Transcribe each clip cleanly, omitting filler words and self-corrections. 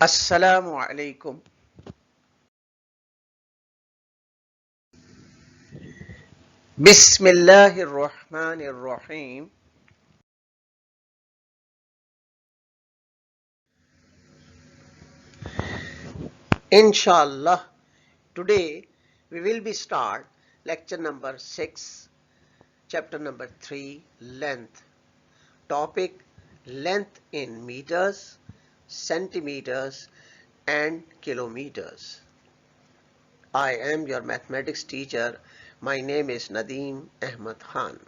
अस्सलामु अलैकुम। बिस्मिल्लाहिर रहमानिर रहीम। Inshallah, today we will be start lecture number 6, chapter number 3, length. Topic: length in meters, centimeters and kilometers. I am your mathematics teacher. My name is Nadeem Ahmad Khan.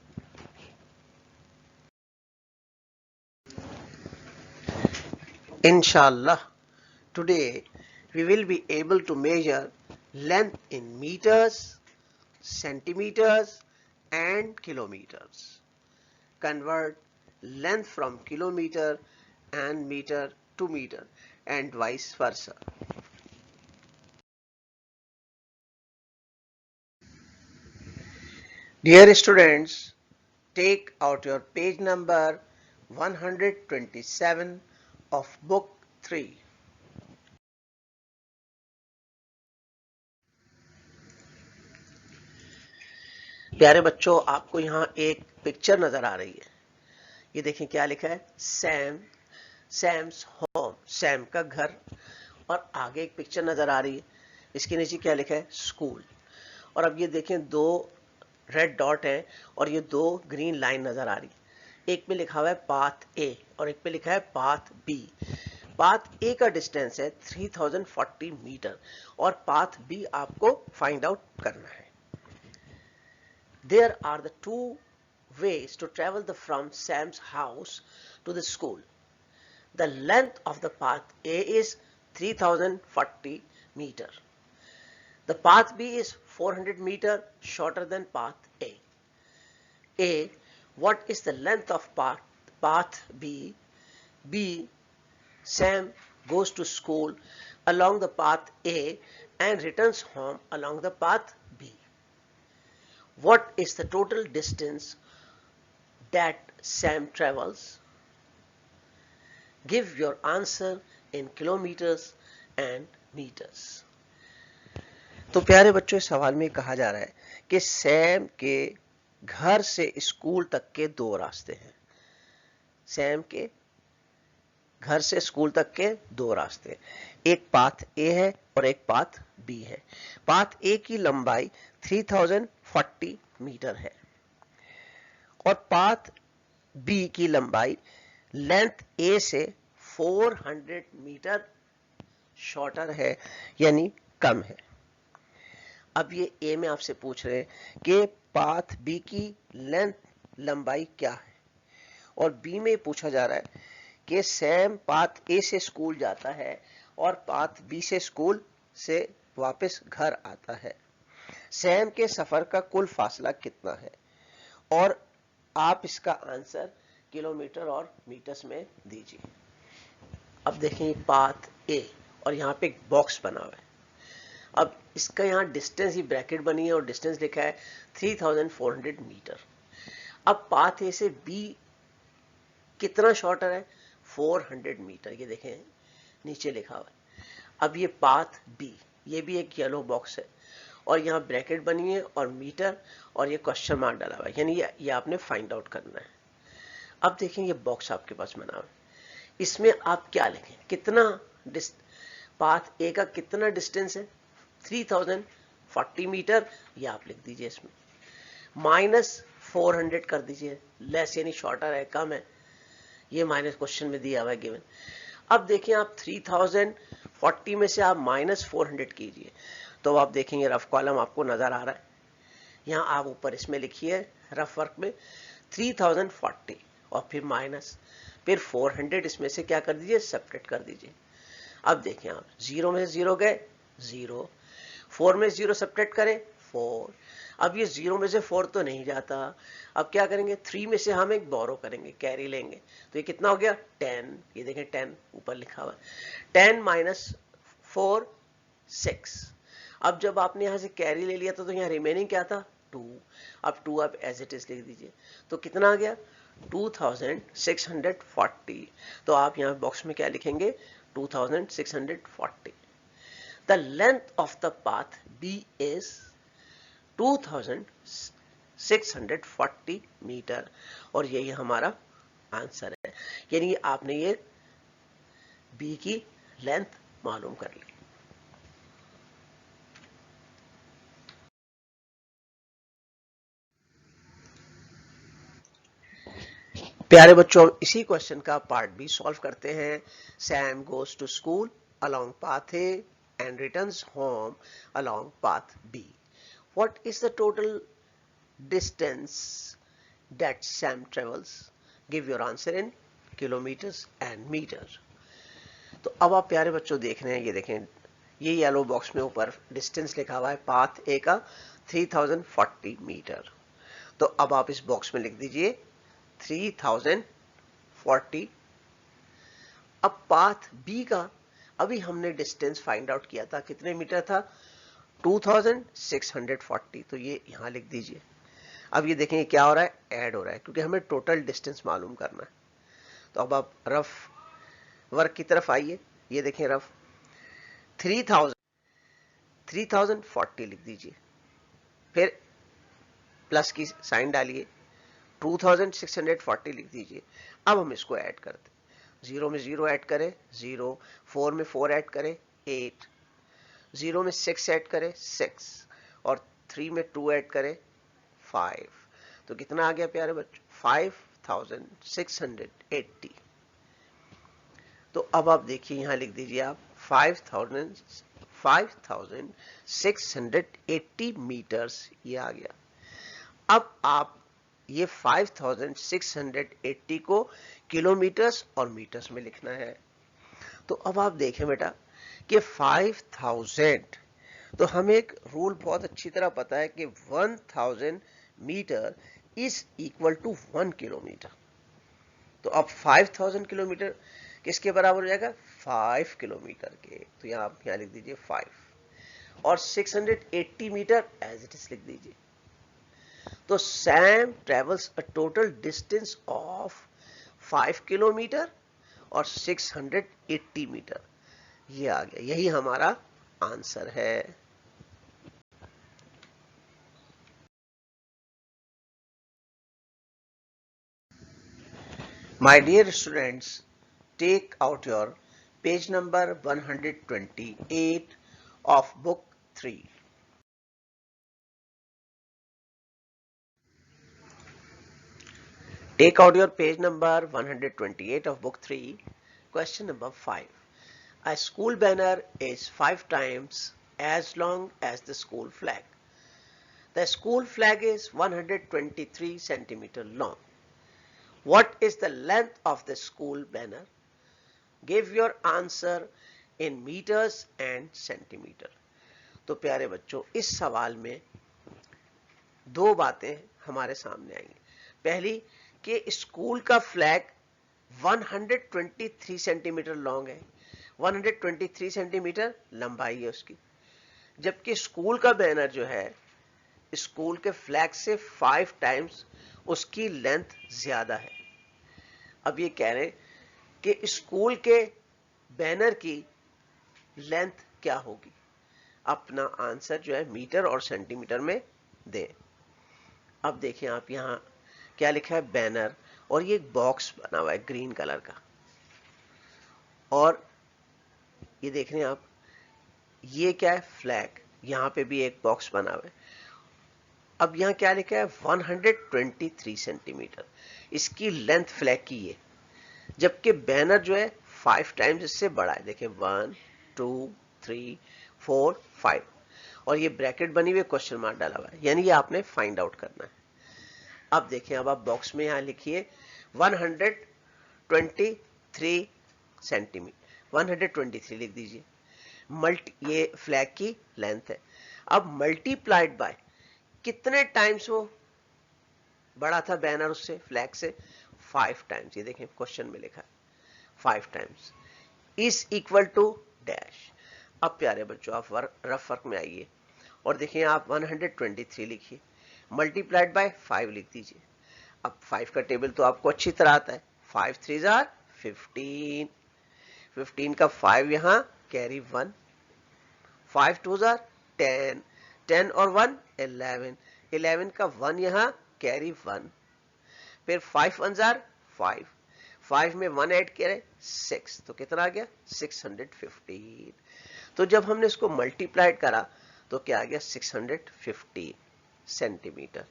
Inshallah, today we will be able to measure length in meters, centimeters and kilometers. Convert length from kilometer and meter to meter and vice versa. Dear students, take out your page number 127 of book 3. प्यारे बच्चों, आपको यहाँ एक picture नजर आ रही है। ये देखें क्या लिखा है, सैम्स होम, सैम का घर। और आगे एक पिक्चर नजर आ रही है, इसके नीचे क्या लिखा है, स्कूल। और अब ये देखें, दो रेड डॉट है और ये दो ग्रीन लाइन नजर आ रही है। एक पे लिखा हुआ है पाथ ए और एक पे लिखा है पाथ बी। पाथ ए का डिस्टेंस है 3040 मीटर और पाथ बी आपको फाइंड आउट करना है। There are the two ways to travel from Sam's house to the school. The length of the path A is 3040 meter. The path B is 400 meter shorter than path A. A. What is the length of path B? B. Sam goes to school along the path A and returns home along the path B. What is the total distance that Sam travels? Give your answer in kilometers and meters. तो प्यारे बच्चों, इस सवाल में कहा जा रहा है कि सैम के घर से स्कूल तक के दो रास्ते हैं। सैम के घर से स्कूल तक के दो रास्ते, एक पाथ ए है और एक पाथ बी है। पाथ ए की लंबाई 3040 मीटर है और पाथ बी की लंबाई लेंथ ए से 400 मीटर शॉर्टर है, यानी कम है। अब ये ए में आपसे पूछ रहे हैं कि पाथ बी की लेंथ लंबाई क्या है, और बी में पूछा जा रहा है कि सैम पाथ ए से स्कूल जाता है और पाथ बी से स्कूल से वापस घर आता है। सैम के सफर का कुल फासला कितना है, और आप इसका आंसर किलोमीटर और मीटर्स में दीजिए। अब देखें पाथ ए और यहाँ पे एक बॉक्स बना हुआ है। अब इसका यहाँ डिस्टेंस ही ब्रैकेट बनी है और डिस्टेंस लिखा है 3400 मीटर। अब पाथ ए से बी कितना शॉर्टर है, 400 मीटर। ये देखें नीचे लिखा हुआ है। अब ये पाथ बी, ये भी एक येलो बॉक्स है और यहाँ ब्रैकेट बनी है और मीटर और ये क्वेश्चन मार्क डाला हुआ है, यानी ये आपने फाइंड आउट करना है। अब देखें ये बॉक्स आपके पास बना हुआ है, इसमें आप क्या लिखें, कितना पाथ ए का कितना डिस्टेंस है, 3040 मीटर, ये आप लिख दीजिए। इसमें माइनस 400 कर दीजिए, लेस यानी शॉर्टर है, कम है, ये माइनस क्वेश्चन में दिया हुआ है गिवन। अब देखिए आप 3040 में से आप माइनस 400 कीजिए तो आप देखेंगे रफ कॉलम आपको नजर आ रहा है। यहाँ आप ऊपर इसमें लिखिए रफ वर्क में 3040 और फिर माइनस, फिर 400 इसमें से क्या कर दीजिए, सब्ट्रैक्ट कर दीजिए। अब देखें आप, जीरो में से जीरो गए, जीरो, 4 में 0 सब्ट्रैक्ट करें, 4। अब ये 0 में से 4 तो नहीं जाता, अब क्या करेंगे, 3 में से हम एक बोरो करेंगे, कैरी लेंगे, तो ये कितना हो गया, 10। ये देखें 10 ऊपर लिखा हुआ है। 10 माइनस 4, 6। अब जब आपने यहां से कैरी ले लिया तो यहाँ रिमेनिंग क्या था, 2। अब 2 आप एज इट इज लिख दीजिए, तो कितना आ गया, 2640। तो आप यहाँ बॉक्स में क्या लिखेंगे? 2640। The length of the path B is 2640 metre, और यही हमारा आंसर है। यानी आपने ये B की लेंथ मालूम कर ली। प्यारे बच्चों, इसी क्वेश्चन का पार्ट बी सॉल्व करते हैं। Sam goes to school along path A and returns home along path B. What is the total distance that Sam travels? Give your answer in kilometres and metre. तो अब आप प्यारे बच्चों देख रहे हैं, ये देखें, ये येलो बॉक्स में ऊपर डिस्टेंस लिखा हुआ है पाथ ए का 3040 मीटर। तो अब आप इस बॉक्स में लिख दीजिए 3040। अब पाथ बी का अभी हमने डिस्टेंस फाइंड आउट किया था, कितने मीटर था? 2640। तो ये यहां लिख दीजिए। अब ये देखें क्या हो रहा है, ऐड हो रहा है, क्योंकि हमें टोटल डिस्टेंस मालूम करना है। तो अब आप रफ वर्क की तरफ आइए। ये देखें रफ 3040 लिख दीजिए, फिर प्लस की साइन डालिए, 2640 लिख दीजिए। अब हम इसको ऐड करते हैं। 0 में 0 ऐड करें 0, 4 में 4 ऐड करें 8, 0 में 6 ऐड करें 6, और 3 में 2 ऐड करें 5। तो कितना आ गया प्यारे बच्चों? 5680। तो अब आप देखिए, यहां लिख दीजिए आप 5680 मीटर्स, ये आ गया। अब आप ये 5680 को किलोमीटर्स और मीटर्स में लिखना है। तो अब आप देखें बेटा कि 5000, तो हमें एक रूल बहुत अच्छी तरह पता है कि 1000 metre is equal to 1 kilometre. तो अब 5000 किलोमीटर किसके बराबर हो जाएगा? 5 किलोमीटर के। तो यहां आप यहां लिख दीजिए 5, और 680 मीटर एज इट इज लिख दीजिए। तो Sam travels a total distance of 5 kilometre और 680 मीटर, ये आ गया, यही हमारा आंसर है। My dear students, take out your page number 128 of book 3. Take out your page number 128 of book 3. Question number 5. A school banner is 5 times as long as the school flag. The school flag is 123 centimeter long. What is the length of the school banner? Give your answer in meters and centimeter. तो प्यारे बच्चों, इस सवाल में दो बातें हमारे सामने आएंगी। पहली कि स्कूल का फ्लैग 123 सेंटीमीटर लॉन्ग है, 123 सेंटीमीटर लंबाई है उसकी, जबकि स्कूल का बैनर जो है स्कूल के फ्लैग से 5 टाइम्स उसकी लेंथ ज्यादा है। अब ये कह रहे हैं कि स्कूल के बैनर की लेंथ क्या होगी। अपना आंसर जो है मीटर और सेंटीमीटर में दें। अब देखिए आप यहां क्या लिखा है, बैनर, और ये एक बॉक्स बना हुआ है ग्रीन कलर का, और ये देख रहे हैं आप, ये क्या है, फ्लैग, यहां पे भी एक बॉक्स बना हुआ है। अब यहां क्या लिखा है, 123 सेंटीमीटर इसकी लेंथ फ्लैग की है, जबकि बैनर जो है 5 टाइम्स इससे बड़ा है। देखिए 1 2 3 4 5, और ये ब्रैकेट बनी हुई, क्वेश्चन मार्क डाला हुआ है, यानी ये आपने फाइंड आउट करना है। अब देखिए, अब आप बॉक्स में यहां लिखिए 123 सेंटीमीटर, 123 लिख दीजिए। ये फ्लैग की लेंथ है। अब मल्टीप्लाइड बाय कितने टाइम्स वो बड़ा था बैनर उससे, फ्लैग से? 5 टाइम्स। ये देखें क्वेश्चन में लिखा है 5 times is equal to dash. अब प्यारे बच्चों, आप रफ वर्क में आइए और देखिए, आप 123 लिखिए, मल्टीप्लाइड बाय 5 लिख दीजिए। अब 5 का टेबल तो आपको अच्छी तरह आता है। 5 3 जार 15, 15 का 5 यहां कैरी 1, 5 2 जार 10, 10 और 1 11, 11 का 1 यहां कैरी 1, फिर 5 1 जार 5, 5 में 1 ऐड किया है 6, तो कितना आ गया 615। तो जब हमने इसको मल्टीप्लाइड करा तो क्या आ गया 615 सेंटीमीटर।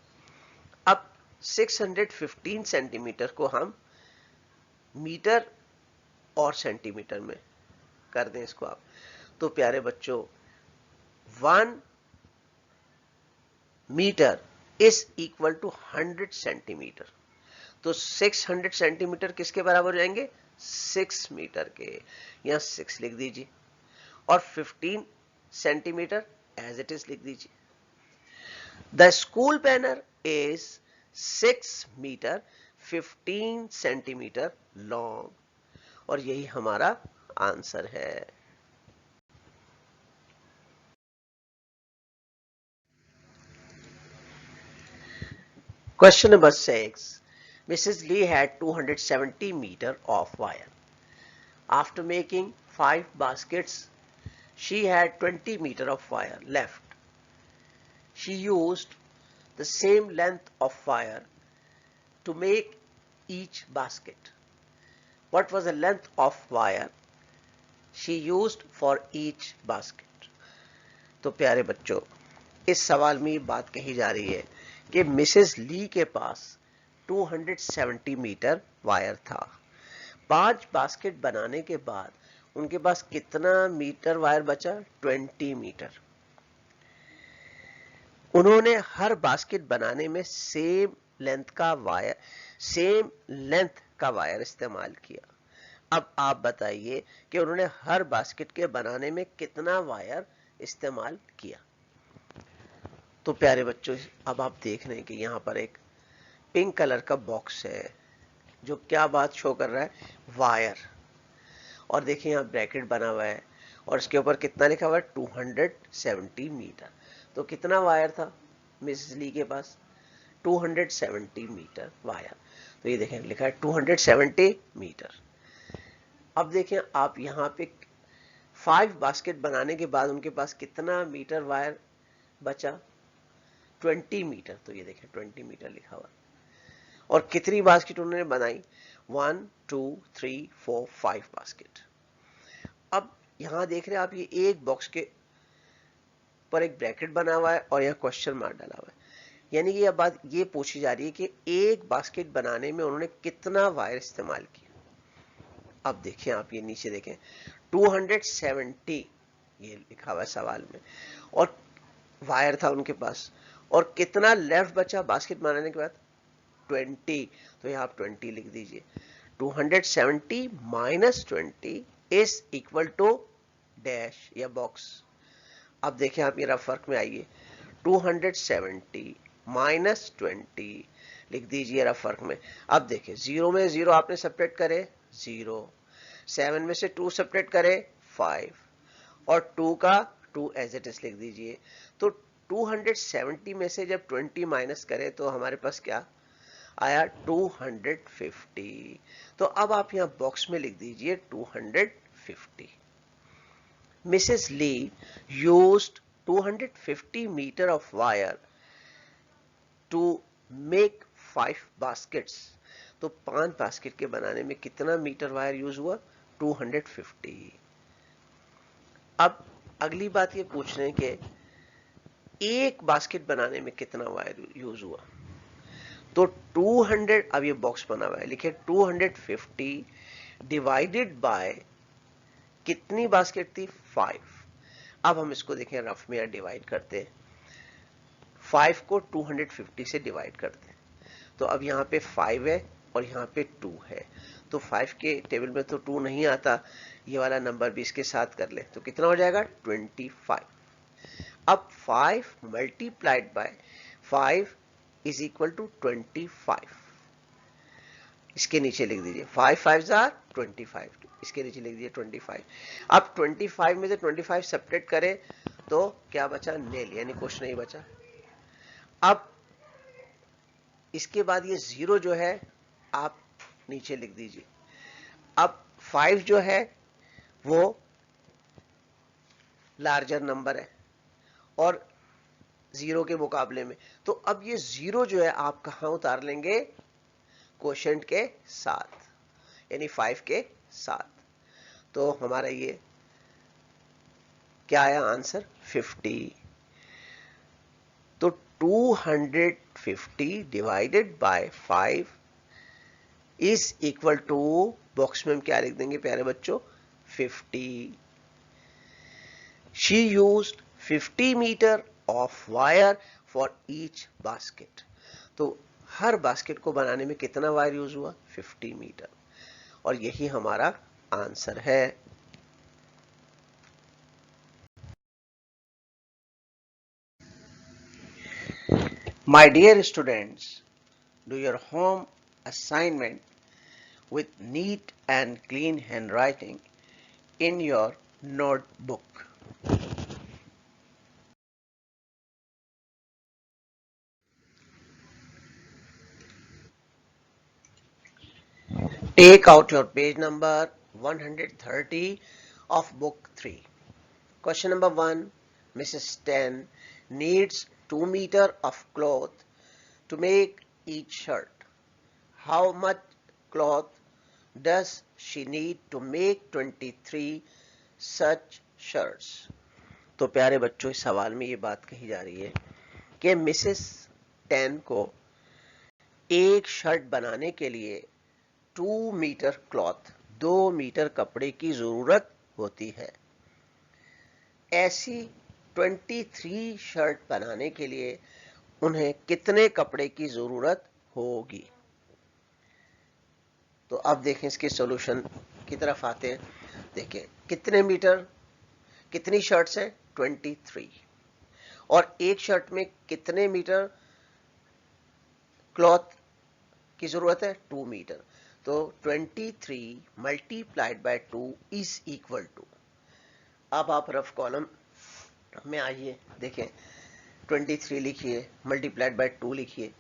अब 615 सेंटीमीटर को हम मीटर और सेंटीमीटर में कर दें इसको आप, तो प्यारे बच्चों 1 metre is equal to 100 centimetre. तो 600 सेंटीमीटर किसके बराबर हो जाएंगे 6 मीटर के, यहां 6 लिख दीजिए और 15 सेंटीमीटर एज इट इज लिख दीजिए। The school banner is 6 metre 15 centimetre long, और यही हमारा आंसर है। Question number 6. Mrs. Lee had 270 meter of wire. After making 5 baskets, she had 20 meter of wire left. She used the same length of wire to make each basket. What was the length of wire she used for each basket? तो प्यारे बच्चों, इस सवाल में ये बात कही जा रही है कि मिसेस ली के पास 270 मीटर वायर था। 5 बास्केट बनाने के बाद उनके पास कितना मीटर वायर बचा 20 मीटर। उन्होंने हर बास्केट बनाने में सेम लेंथ का वायर इस्तेमाल किया। अब आप बताइए कि उन्होंने हर बास्केट के बनाने में कितना वायर इस्तेमाल किया। तो प्यारे बच्चों, अब आप देख रहे हैं कि यहाँ पर एक पिंक कलर का बॉक्स है जो क्या बात शो कर रहा है वायर, और देखिए यहाँ ब्रैकेट बना हुआ है और इसके ऊपर कितना लिखा हुआ है 270 मीटर। तो कितना वायर था मिसेस ली के पास 270 मीटर वायर। तो ये देखें लिखा है 270 मीटर। अब देखें आप यहाँ पे 5 बास्केट बनाने के बाद उनके पास कितना मीटर वायर बचा 20 मीटर। तो ये देखें 20 मीटर लिखा हुआ, और कितनी बास्केट उन्होंने बनाई 1 2 3 4 5 बास्केट। अब यहां देख रहे हैं आप ये एक बॉक्स के पर एक ब्रैकेट बना हुआ है और यहां क्वेश्चन मार्क डाला हुआ है, यानी कि यह बात ये पूछी जा रही है कि एक बास्केट बनाने में उन्होंने कितना वायर इस्तेमाल किया। अब देखें आप ये नीचे देखें 270 ये लिखा हुआ है सवाल में, और वायर था उनके पास, और कितना लेफ्ट बचा बास्केट बनाने के बाद 20। तो यहां आप 20 लिख दीजिए। 270 minus 20 is equal to dash या बॉक्स। अब देखें आप ये फर्क में आइए 270 माइनस 20 लिख दीजिए रफ फर्क में। अब देखिए 0 में 0 आपने सेपरेट करे 0, 7 में से 2 सेपरेट करे 5, और 2 का 2 एज इट इज लिख दीजिए। तो 270 में से जब 20 माइनस करें तो हमारे पास क्या आया 250। तो अब आप यहां बॉक्स में लिख दीजिए 250। Mrs Lee used 250 metre of wire to make 5 baskets. तो 5 बास्केट के बनाने में कितना मीटर वायर यूज हुआ 250। अब अगली बात ये पूछ रहे हैं कि एक बास्केट बनाने में कितना वायर यूज हुआ। तो 200, अब ये बॉक्स बना हुआ है, लिखे 250 डिवाइडेड बाय कितनी बास्केट थी 5। अब हम इसको देखें रफ में डिवाइड करते हैं, 5 को 250 से डिवाइड करते हैं। तो अब यहाँ पे 5 है और यहाँ पे 2 है, तो 5 के टेबल में तो 2 नहीं आता, ये वाला नंबर भी इसके साथ कर ले तो कितना हो जाएगा 25। अब 5 multiplied by 5 is equal to 25। इसके नीचे लिख दीजिए 5 5 जार 25, इसके नीचे लिख दीजिए 25। अब 25 में से 25 सेपरेट करें तो क्या बचा नील, यानी कुछ नहीं बचा। अब इसके बाद ये 0 जो है आप नीचे लिख दीजिए। अब 5 जो है वो लार्जर नंबर है और 0 के मुकाबले में, तो अब ये 0 जो है आप कहां उतार लेंगे? कोशेंट के साथ, यानी 5 के साथ। तो हमारा ये क्या आया आंसर? 50। तो 250 divided by 5 is equal to, box में हम क्या लिख देंगे प्यारे बच्चों? 50। She used 50 metre of wire for each basket. तो हर बास्केट को बनाने में कितना वायर यूज हुआ? 50 मीटर। और यही हमारा आंसर है। My dear students, do your home assignment with neat and clean handwriting in your notebook. Take out your page number 130 of book 3. Question number 1. Mrs. 10 needs 2 meters of cloth to make each shirt. How much cloth does she need to make 23 such shirts? तो प्यारे बच्चों, इस सवाल में ये बात कही जा रही है कि मिसेस 10 को एक शर्ट बनाने के लिए 2 मीटर क्लॉथ, 2 मीटर कपड़े की जरूरत होती है। ऐसी 23 शर्ट बनाने के लिए उन्हें कितने कपड़े की जरूरत होगी? तो अब देखें इसके सॉल्यूशन की तरफ आते हैं। देखें कितने मीटर, कितनी शर्ट्स हैं? 23। और एक शर्ट में कितने मीटर क्लॉथ की जरूरत है? 2 मीटर। तो 23 multiplied by 2 is equal to, अब आप रफ कॉलम में आइए, देखें 23 लिखिए मल्टीप्लाइड बाय 2 लिखिए,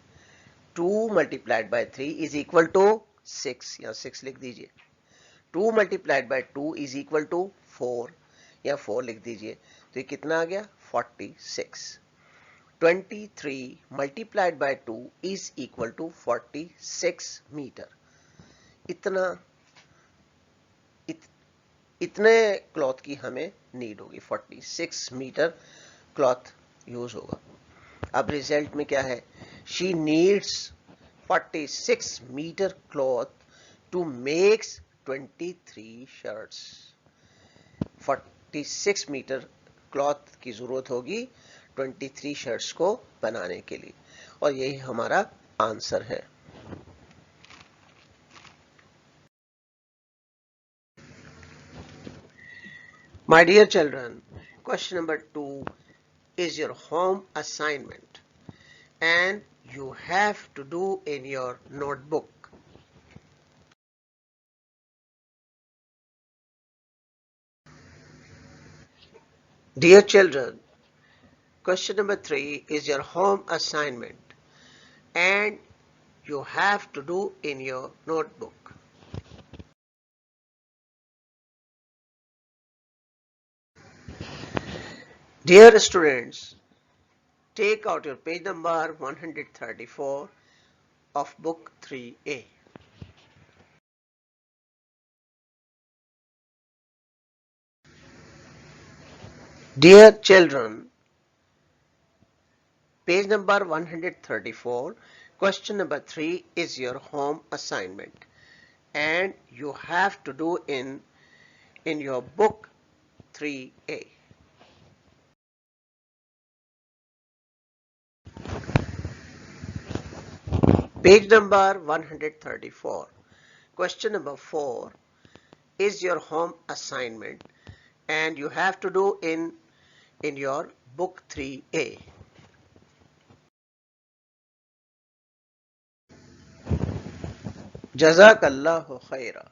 2 multiplied by 3 is equal to 6, या 6 लिख दीजिए। 2 multiplied by 2 is equal to 4, या 4 लिख दीजिए। तो ये कितना आ गया? 46। 23 multiplied by 2 is equal to 46 metre. इतने क्लॉथ की हमें नीड होगी, 46 मीटर क्लॉथ यूज होगा। अब रिजल्ट में क्या है? She needs 46 metre cloth to makes 23 shirts. 46 metre cloth की जरूरत होगी 23 शर्ट्स को बनाने के लिए, और यही हमारा आंसर है। My dear children, question number 2 is your home assignment and you have to do in your notebook. Dear children, question number 3 is your home assignment and you have to do in your notebook. Dear students, take out your page number 134 of book 3A. Dear children, page number 134, question number 3 is your home assignment and you have to do in your book 3A. Page number 134, question number 4 is your home assignment and you have to do in your book 3A. Jazakallahu khaira.